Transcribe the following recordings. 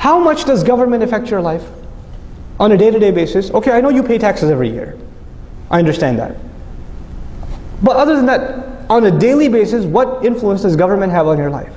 How much does government affect your life on a day-to-day basis? Okay, I know you pay taxes every year. I understand that. But other than that, on a daily basis, what influence does government have on your life?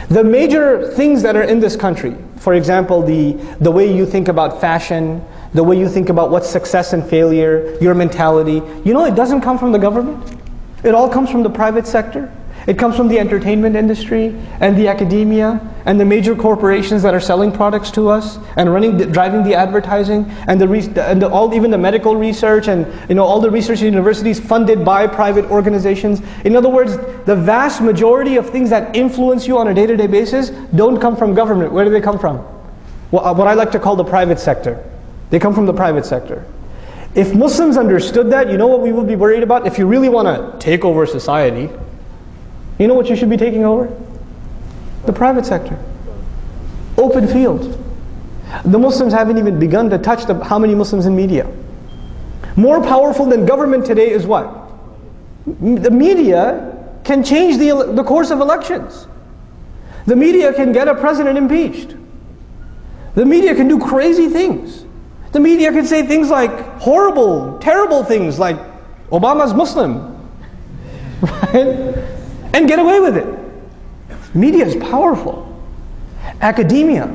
The major things that are in this country, for example, the way you think about fashion, the way you think about what's success and failure, your mentality, you know it doesn't come from the government. It all comes from the private sector. It comes from the entertainment industry and the academia and the major corporations that are selling products to us and driving the advertising and even the medical research and all the research universities funded by private organizations. In other words, the vast majority of things that influence you on a day-to-day basis don't come from government. Where do they come from? Well, what I like to call the private sector. They come from the private sector. If Muslims understood that, you know what we would be worried about? If you really want to take over society, you know what you should be taking over? The private sector. Open field. The Muslims haven't even begun to touch how many Muslims in media. More powerful than government today is what? The media can change the course of elections. The media can get a president impeached. The media can do crazy things. The media can say things like horrible, terrible things like Obama's Muslim. Right? And get away with it. Media is powerful. Academia,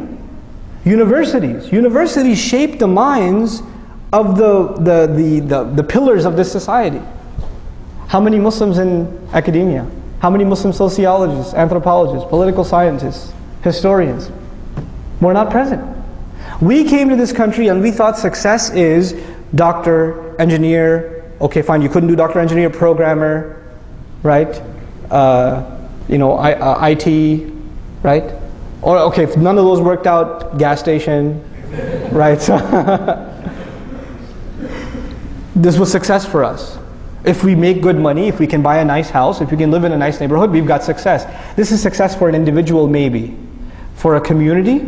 universities shape the minds of the pillars of this society. How many Muslims in academia? How many Muslim sociologists, anthropologists, political scientists, historians? We're not present. We came to this country and we thought success is doctor, engineer. Okay, fine, you couldn't do doctor, engineer, programmer, right? IT, right? Or okay, if none of those worked out, gas station, right? This was success for us. If we make good money, if we can buy a nice house, if we can live in a nice neighborhood, we've got success. This is success for an individual, maybe. For a community,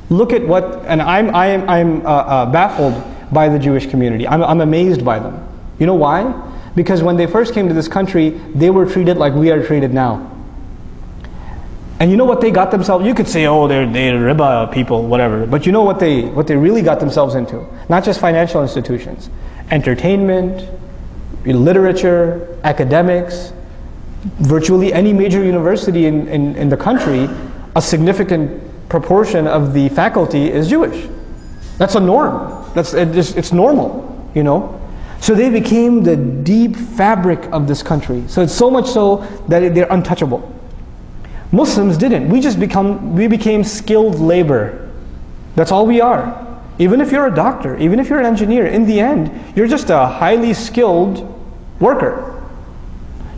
look at what, and I'm baffled by the Jewish community. I'm amazed by them. You know why? Because when they first came to this country, they were treated like we are treated now. And you know what they got themselves? You could say, oh, they're riba people, whatever. But you know what they really got themselves into? Not just financial institutions, entertainment, literature, academics. Virtually any major university in the country, a significant proportion of the faculty is Jewish. That's a norm. It's normal, you know. So they became the deep fabric of this country. So it's so much so that they're untouchable. Muslims didn't. We became skilled labor. That's all we are. Even if you're a doctor, even if you're an engineer, in the end, you're just a highly skilled worker.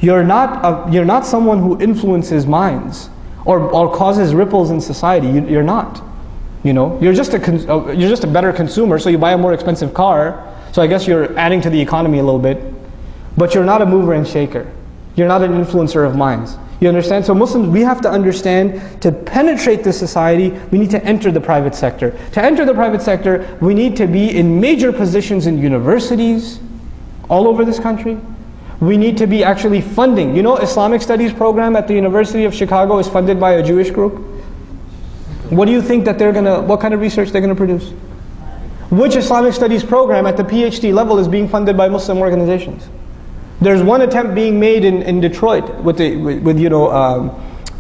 You're not someone who influences minds or causes ripples in society. You're not. You know, you're just a better consumer. So you buy a more expensive car. So I guess you're adding to the economy a little bit, but you're not a mover and shaker. You're not an influencer of minds. You understand? So Muslims, we have to understand, to penetrate this society, we need to enter the private sector. To enter the private sector, we need to be in major positions in universities all over this country. We need to be actually funding. You know, Islamic Studies program at the University of Chicago is funded by a Jewish group. What do you think that what kind of research they're going to produce? Which Islamic Studies program at the PhD level is being funded by Muslim organizations? There's one attempt being made in Detroit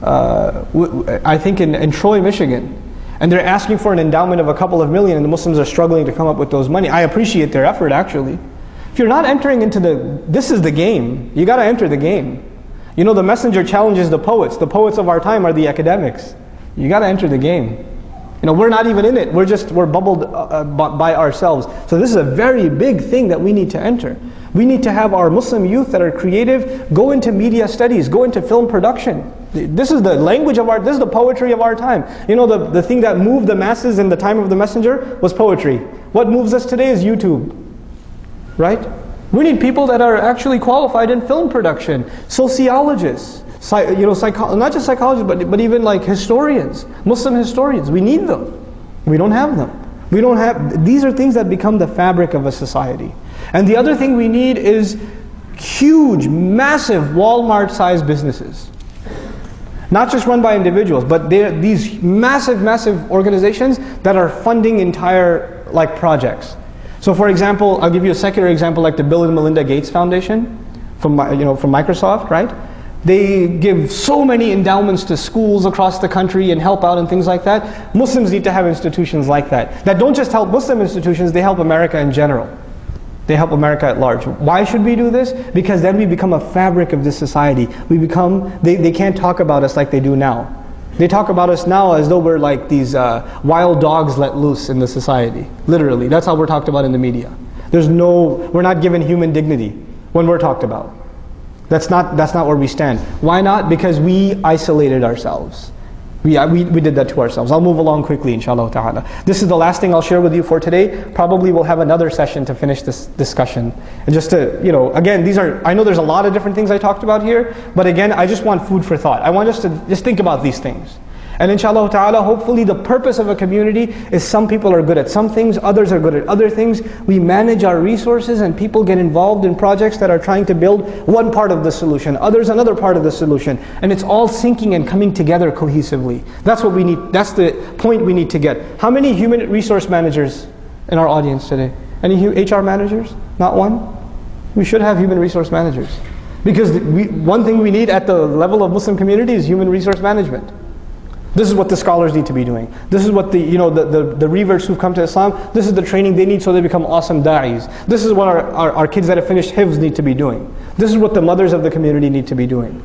I think in Troy, Michigan. And they're asking for an endowment of a couple of million, and the Muslims are struggling to come up with those money. I appreciate their effort, actually. If you're not entering into this is the game. You got to enter the game. You know, the messenger challenges the poets. The poets of our time are the academics. You got to enter the game. You know, we're not even in it. We're bubbled by ourselves. So this is a very big thing that we need to enter. We need to have our Muslim youth that are creative go into media studies, go into film production. This is the language of this is the poetry of our time. You know, the thing that moved the masses in the time of the messenger was poetry. What moves us today is YouTube, right? We need people that are actually qualified in film production, sociologists, not just psychologists, but even like historians, Muslim historians. We need them. We don't have them. These are things that become the fabric of a society. And the other thing we need is huge, massive Walmart-sized businesses. Not just run by individuals, but they're these massive, massive organizations that are funding entire projects. So for example, I'll give you a secular example like the Bill and Melinda Gates Foundation from Microsoft, right? They give so many endowments to schools across the country and help out and things like that. Muslims need to have institutions like that. That don't just help Muslim institutions, they help America in general. They help America at large. Why should we do this? Because then we become a fabric of this society. We become, they can't talk about us like they do now. They talk about us now as though we're like these wild dogs let loose in the society. Literally, that's how we're talked about in the media. We're not given human dignity when we're talked about. That's not where we stand. Why not? Because we isolated ourselves. We did that to ourselves. I'll move along quickly, inshallah ta'ala. This is the last thing I'll share with you for today. Probably we'll have another session to finish this discussion. And just to, again, I know there's a lot of different things I talked about here, but again, I just want food for thought. I want us to just think about these things. And inshallah ta'ala, hopefully the purpose of a community is some people are good at some things, others are good at other things. We manage our resources and people get involved in projects that are trying to build one part of the solution, others another part of the solution. And it's all syncing and coming together cohesively. That's what we need, that's the point we need to get. How many human resource managers in our audience today? Any HR managers? Not one? We should have human resource managers. Because one thing we need at the level of Muslim community is human resource management. This is what the scholars need to be doing. This is what the reverts who've come to Islam, this is the training they need so they become awesome da'is. This is what our kids that have finished hifz need to be doing. This is what the mothers of the community need to be doing.